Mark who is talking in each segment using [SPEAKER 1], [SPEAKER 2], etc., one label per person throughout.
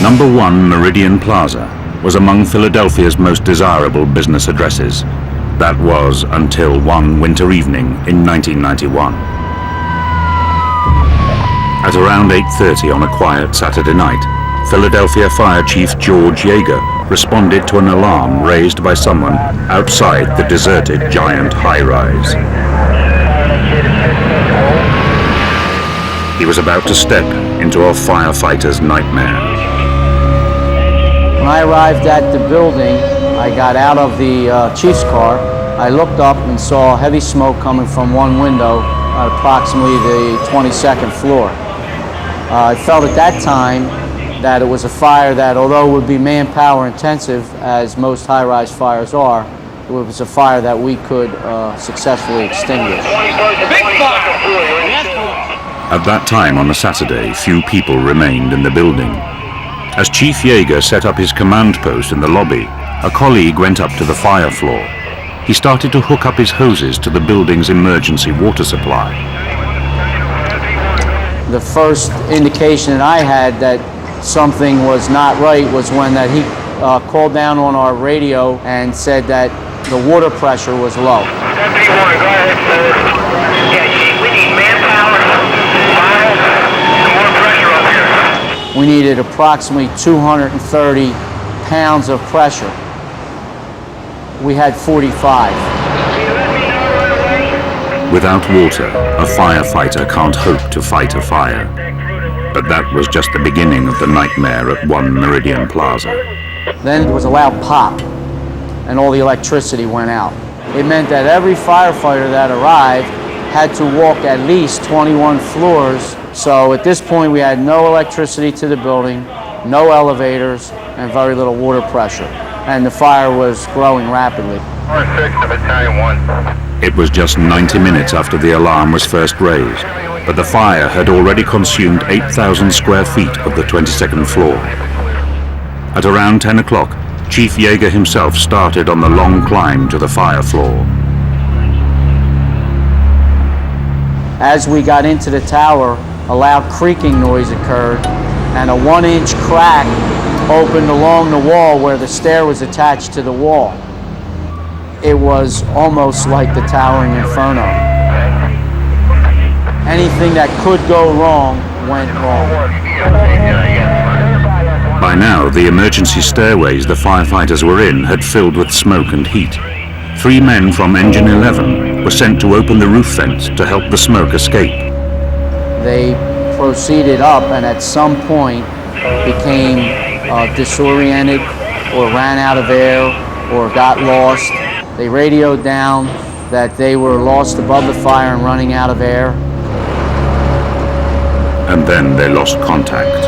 [SPEAKER 1] Number 1 Meridian Plaza was among Philadelphia's most desirable business addresses. That was until one winter evening in 1991. At around 8:30 on a quiet Saturday night, Philadelphia Fire Chief George Yeager responded to an alarm raised by someone outside the deserted giant high-rise. He was about to step into a firefighter's nightmare.
[SPEAKER 2] When I arrived at the building, I got out of the chief's car. I looked up and saw heavy smoke coming from one window at approximately the 22nd floor. I felt at that time that it was a fire that, although it would be manpower intensive, as most high-rise fires are, it was a fire that we could successfully extinguish.
[SPEAKER 1] At that time on a Saturday, few people remained in the building. As Chief Yeager set up his command post in the lobby, a colleague went up to the fire floor. He started to hook up his hoses to the building's emergency water supply.
[SPEAKER 2] The first indication that I had that something was not right was when that he called down on our radio and said that the water pressure was low. We needed approximately 230 pounds of pressure. We had 45.
[SPEAKER 1] Without water, a firefighter can't hope to fight a fire. But that was just the beginning of the nightmare at 1 Meridian Plaza.
[SPEAKER 2] Then there was a loud pop, and all the electricity went out. It meant that every firefighter that arrived had to walk at least 21 floors. So at this point, we had no electricity to the building, no elevators, and very little water pressure. And the fire was growing rapidly.
[SPEAKER 1] It was just 90 minutes after the alarm was first raised, but the fire had already consumed 8,000 square feet of the 22nd floor. At around 10 o'clock, Chief Yeager himself started on the long climb to the fire floor.
[SPEAKER 2] As we got into the tower, a loud creaking noise occurred, and a 1-inch crack opened along the wall where the stair was attached to the wall. It was almost like the towering inferno. Anything that could go wrong went wrong.
[SPEAKER 1] By now, the emergency stairways the firefighters were in had filled with smoke and heat. 3 men from Engine 11 were sent to open the roof vents to help the smoke escape.
[SPEAKER 2] They proceeded up and at some point became disoriented or ran out of air or got lost. They radioed down that they were lost above the fire and running out of air.
[SPEAKER 1] And then they lost contact.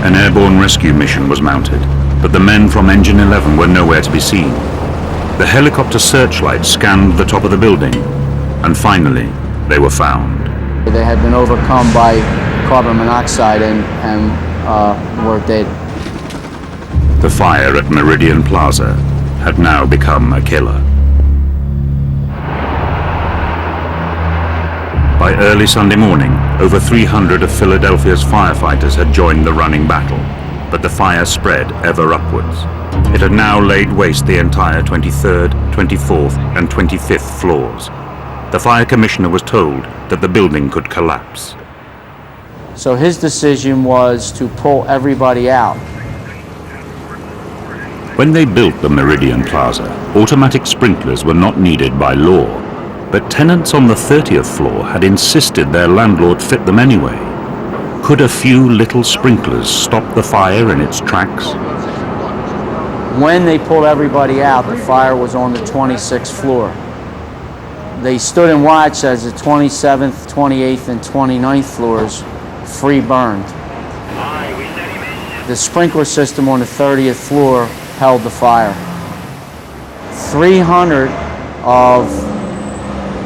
[SPEAKER 1] An airborne rescue mission was mounted, but the men from Engine 11 were nowhere to be seen. The helicopter searchlight scanned the top of the building, and finally, they were found.
[SPEAKER 2] They had been overcome by carbon monoxide and were dead.
[SPEAKER 1] The fire at Meridian Plaza had now become a killer. By early Sunday morning, over 300 of Philadelphia's firefighters had joined the running battle, but the fire spread ever upwards. It had now laid waste the entire 23rd, 24th, and 25th floors. The fire commissioner was told that the building could collapse.
[SPEAKER 2] So his decision was to pull everybody out.
[SPEAKER 1] When they built the Meridian Plaza, automatic sprinklers were not needed by law, but tenants on the 30th floor had insisted their landlord fit them anyway. Could a few little sprinklers stop the fire in its tracks?
[SPEAKER 2] When they pulled everybody out, the fire was on the 26th floor. They stood and watched as the 27th, 28th, and 29th floors free burned. The sprinkler system on the 30th floor held the fire. 300 of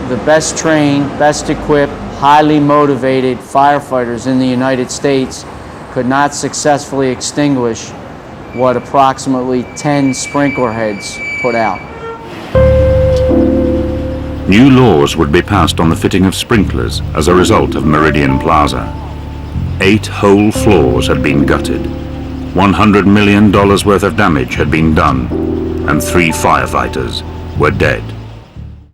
[SPEAKER 2] the best trained, best equipped, highly motivated firefighters in the United States could not successfully extinguish what approximately 10 sprinkler heads put out.
[SPEAKER 1] New laws would be passed on the fitting of sprinklers as a result of Meridian Plaza. 8 whole floors had been gutted. $100 million worth of damage had been done, and 3 firefighters were dead.